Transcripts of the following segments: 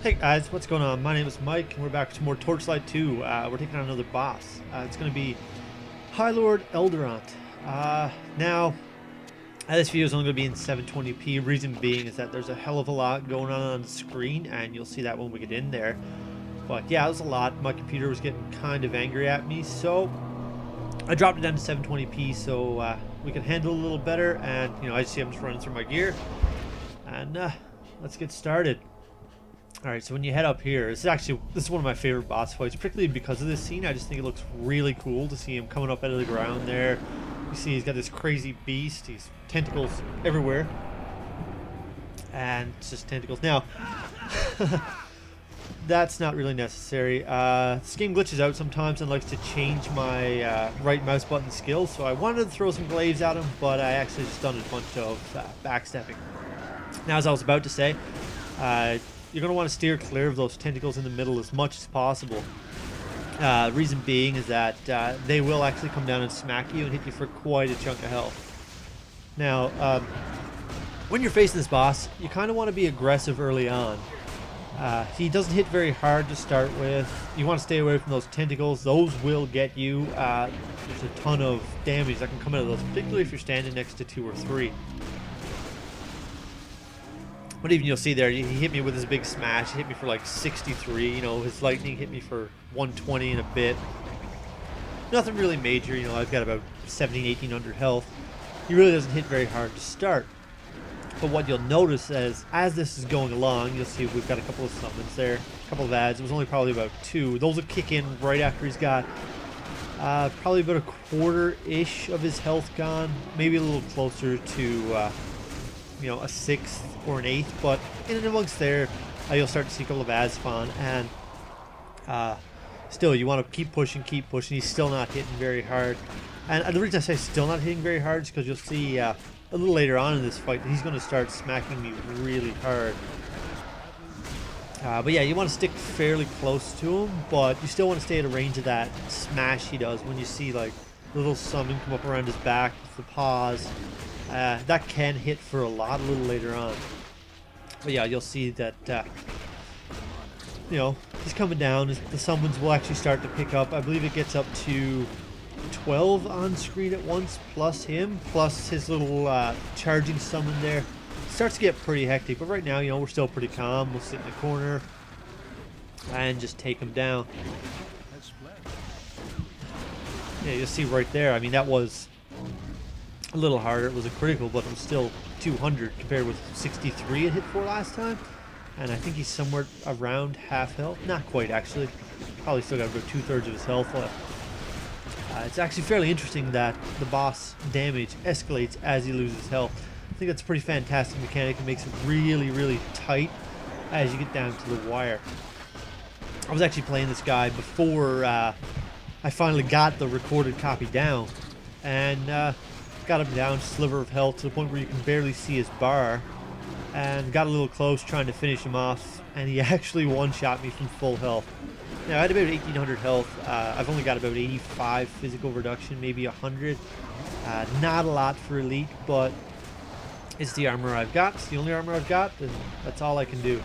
Hey guys, what's going on? My name is Mike, and we're back with some more Torchlight 2. We're taking on another boss. It's going to be High Lord Elderan. Now, this video is only going to be in 720p. Reason being is that there's a hell of a lot going on the screen, and you'll see that when we get in there. But yeah, there's a lot. My computer was getting kind of angry at me, so I dropped it down to 720p so we can handle it a little better. And I see I'm just running through my gear, and let's get started. Alright, so when you head up here, this is one of my favorite boss fights, particularly because of this scene. I just think it looks really cool to see him coming up out of the ground there. You see he's got this crazy beast, he's tentacles everywhere. And it's just tentacles. Now, that's not really necessary. This game glitches out sometimes and likes to change my right mouse button skills, so I wanted to throw some glaives at him, but I actually just done a bunch of backstepping. Now, as I was about to say, you're going to want to steer clear of those tentacles in the middle as much as possible. Reason being is that they will actually come down and smack you and hit you for quite a chunk of health. Now, when you're facing this boss, you kind of want to be aggressive early on. He doesn't hit very hard to start with. You want to stay away from those tentacles. Those will get you. There's a ton of damage that can come out of those, particularly if you're standing next to 2 or 3. But even you'll see there, he hit me with his big smash. He hit me for like 63. His lightning hit me for 120 and a bit. Nothing really major. I've got about 1800 health. He really doesn't hit very hard to start. But what you'll notice is, as this is going along, you'll see we've got a couple of summons there, a couple of adds. It was only probably about 2. Those will kick in right after he's got probably about a quarter-ish of his health gone. Maybe a little closer to a 1/6 or an 1/8, but in and amongst there, you'll start to see a couple of ads spawn, and still, you want to keep pushing. He's still not hitting very hard, and the reason I say still not hitting very hard is because you'll see a little later on in this fight he's going to start smacking me really hard. But yeah, you want to stick fairly close to him, but you still want to stay at a range of that smash he does when you see like little summon come up around his back with the paws. That can hit for a lot a little later on. But yeah, you'll see that, he's coming down. The summons will actually start to pick up. I believe it gets up to 12 on screen at once, plus him, plus his little charging summon there. It starts to get pretty hectic, but right now, we're still pretty calm. We'll sit in the corner and just take him down. Yeah, you'll see right there. I mean, that was a little harder. It was a critical, but it was still 200 compared with 63 it hit for last time. And I think he's somewhere around half health. Not quite, actually. Probably still got about 2/3 of his health left. It's actually fairly interesting that the boss damage escalates as he loses health. I think that's a pretty fantastic mechanic. It makes it really, really tight as you get down to the wire. I was actually playing this guy before I finally got the recorded copy down. And got him down, sliver of health, to the point where you can barely see his bar, and got a little close trying to finish him off, and he actually one-shot me from full health. Now, I had about 1800 health. I've only got about 85 physical reduction, maybe 100. Not a lot for elite, but it's the armor I've got. It's the only armor I've got, and that's all I can do.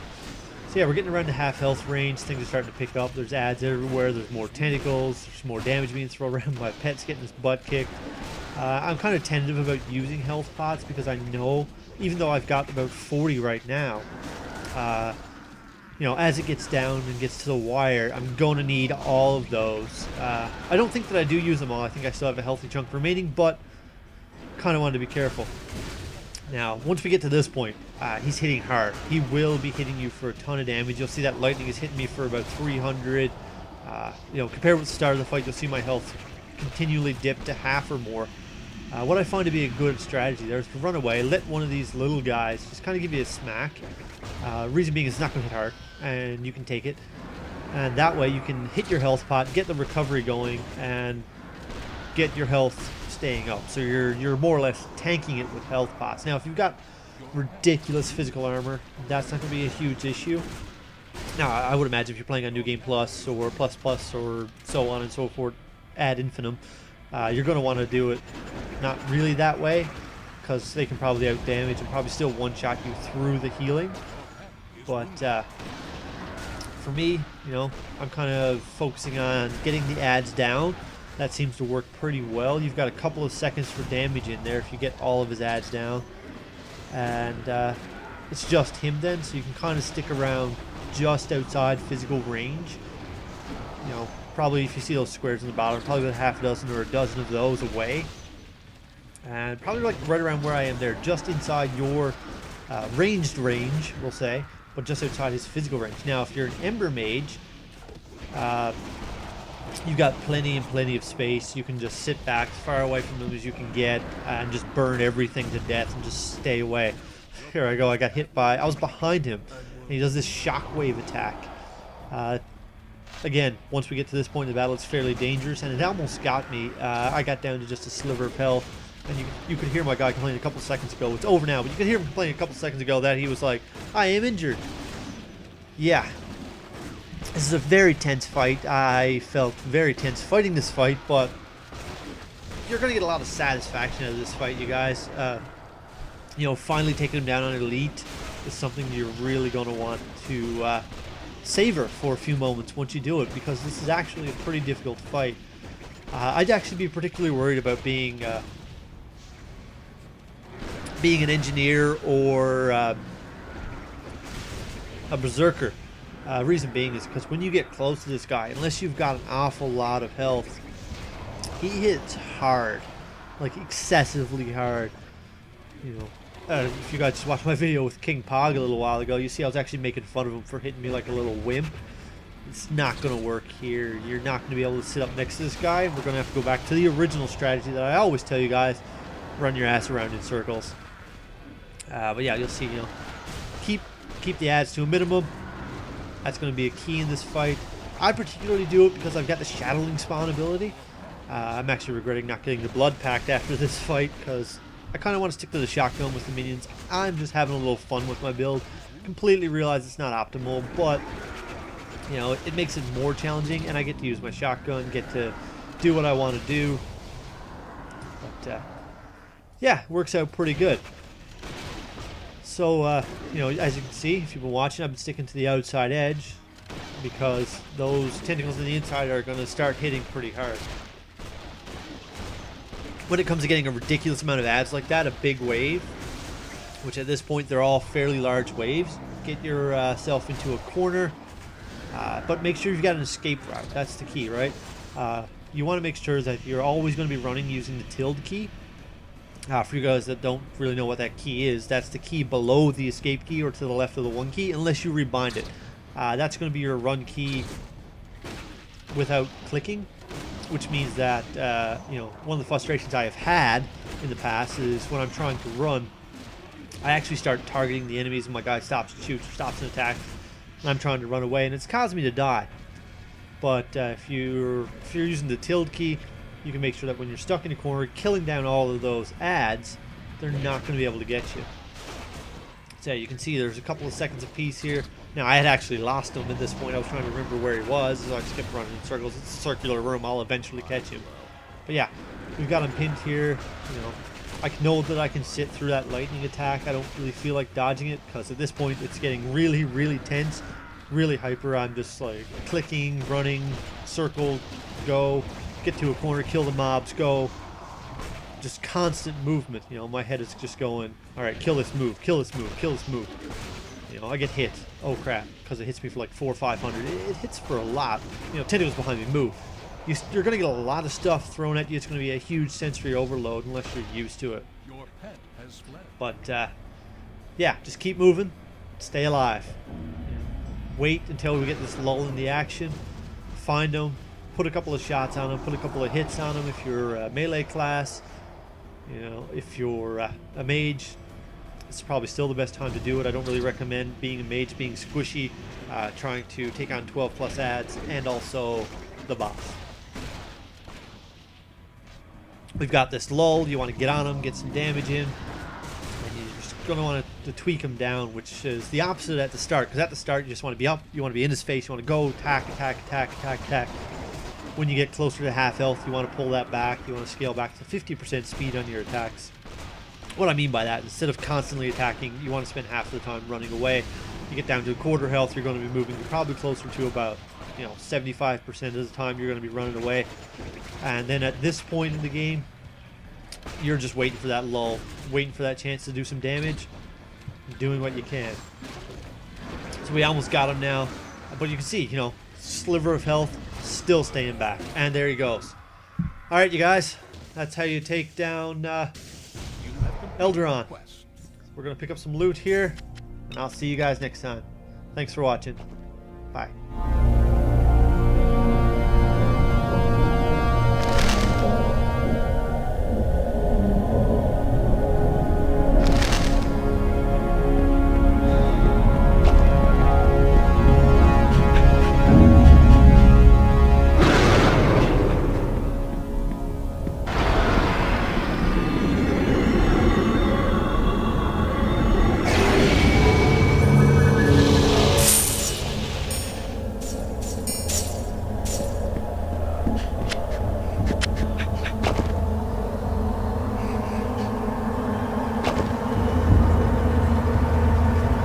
So yeah, we're getting around the half health range. Things are starting to pick up. There's ads everywhere. There's more tentacles. There's more damage being thrown around. My pet's getting his butt kicked. I'm kind of tentative about using health pots because I know, even though I've got about 40 right now, as it gets down and gets to the wire, I'm going to need all of those. I don't think that I do use them all. I think I still have a healthy chunk remaining, but kind of wanted to be careful. Now, once we get to this point, he's hitting hard. He will be hitting you for a ton of damage. You'll see that lightning is hitting me for about 300. Compared with the start of the fight, you'll see my health continually dip to half or more. What I find to be a good strategy there is to run away, let one of these little guys just kind of give you a smack. Reason being, it's not going to hit hard, and you can take it. And that way you can hit your health pot, get the recovery going, and get your health staying up. So you're more or less tanking it with health pots. Now, if you've got ridiculous physical armor, that's not going to be a huge issue. Now, I would imagine if you're playing on New Game Plus or Plus Plus or so on and so forth, ad infinitum, you're going to want to do it not really that way, because they can probably out damage and probably still one-shot you through the healing. But for me, you know, I'm kind of focusing on getting the ads down. That seems to work pretty well. You've got a couple of seconds for damage in there if you get all of his ads down. And it's just him then, so you can kind of stick around just outside physical range. You know, probably if you see those squares in the bottom, probably about half a dozen or a dozen of those away. And probably like right around where I am there, just inside your ranged range, we'll say, but just outside his physical range. Now, if you're an Ember Mage, you've got plenty and plenty of space. You can just sit back as far away from him as you can get and just burn everything to death and just stay away. Here I go, I got hit by, I was behind him, and he does this shockwave attack. Again, once we get to this point in the battle, it's fairly dangerous, and it almost got me. I got down to just a sliver of health, and you could hear my guy complaining a couple seconds ago. It's over now, but you could hear him complaining a couple seconds ago that he was like, I am injured. Yeah. This is a very tense fight. I felt very tense fighting this fight, but you're going to get a lot of satisfaction out of this fight, you guys. You know, finally taking him down on Elite is something you're really going to want to savor for a few moments once you do it, because this is actually a pretty difficult fight. I'd actually be particularly worried about being an engineer or a berserker. Reason being is because when you get close to this guy, unless you've got an awful lot of health, he hits hard, like excessively hard. You know, if you guys just watched my video with King Pog a little while ago, you see I was actually making fun of him for hitting me like a little wimp. It's not going to work here. You're not going to be able to sit up next to this guy. We're going to have to go back to the original strategy that I always tell you guys: run your ass around in circles. But yeah, you'll see. You know, keep the ads to a minimum. That's going to be a key in this fight. I particularly do it because I've got the Shadowling spawn ability. I'm actually regretting not getting the Blood Pact after this fight, because I kind of want to stick to the shotgun with the minions. I'm just having a little fun with my build. Completely realize it's not optimal, but you know, it makes it more challenging, and I get to use my shotgun, get to do what I want to do. But yeah, it works out pretty good. So, you know, as you can see, if you've been watching, I've been sticking to the outside edge because those tentacles on the inside are going to start hitting pretty hard. When it comes to getting a ridiculous amount of ads like that, a big wave, which at this point they're all fairly large waves, get yourself into a corner, but make sure you've got an escape route. That's the key, right? You want to make sure that you're always going to be running using the tilde key. For you guys that don't really know what that key is, that's the key below the escape key or to the left of the one key, unless you rebind it. That's going to be your run key without clicking, which means that, you know, one of the frustrations I have had in the past is when I'm trying to run, I actually start targeting the enemies and my guy stops and shoots, stops and attacks, and I'm trying to run away, and it's caused me to die. But if you're using the tilde key, you can make sure that when you're stuck in a corner, killing down all of those ads, they're not going to be able to get you. So you can see there's a couple of seconds apiece here. Now, I had actually lost him at this point. I was trying to remember where he was, so I just kept running in circles. It's a circular room. I'll eventually catch him. But yeah, we've got him pinned here. You know, I know that I can sit through that lightning attack. I don't really feel like dodging it because at this point it's getting really, really tense, really hyper. I'm just like clicking, running, circle, go. Get to a corner, kill the mobs, go. Just constant movement. You know, my head is just going, all right, kill this move, kill this move, kill this move. You know, I get hit. Oh crap, because it hits me for like 400 or 500. It hits for a lot. You know, tentacles behind me, move. You're going to get a lot of stuff thrown at you. It's going to be a huge sensory overload unless you're used to it. Your pet has fled. But yeah, just keep moving, stay alive. Wait until we get this lull in the action. Find them. Put a couple of shots on them, put a couple of hits on them if you're a melee class. You know, if you're a mage, it's probably still the best time to do it. I don't really recommend being a mage being squishy, trying to take on 12 plus ads and also the boss. We've got this lull, you want to get on them, get some damage in, and you're just going to want to tweak them down, which is the opposite at the start, because at the start you just want to be up, you want to be in his face, you want to go attack, attack, attack, attack, attack. When you get closer to half health, you want to pull that back. You want to scale back to 50% speed on your attacks. What I mean by that, instead of constantly attacking, you want to spend half the time running away. You get down to a quarter health, you're going to be moving probably closer to about, 75% of the time you're going to be running away. And then at this point in the game, you're just waiting for that lull, waiting for that chance to do some damage, doing what you can. So we almost got him now, but you can see, sliver of health, still staying back. And there he goes. All right, you guys, that's how you take down Elderan. We're going to pick up some loot here, and I'll see you guys next time. Thanks for watching. Bye.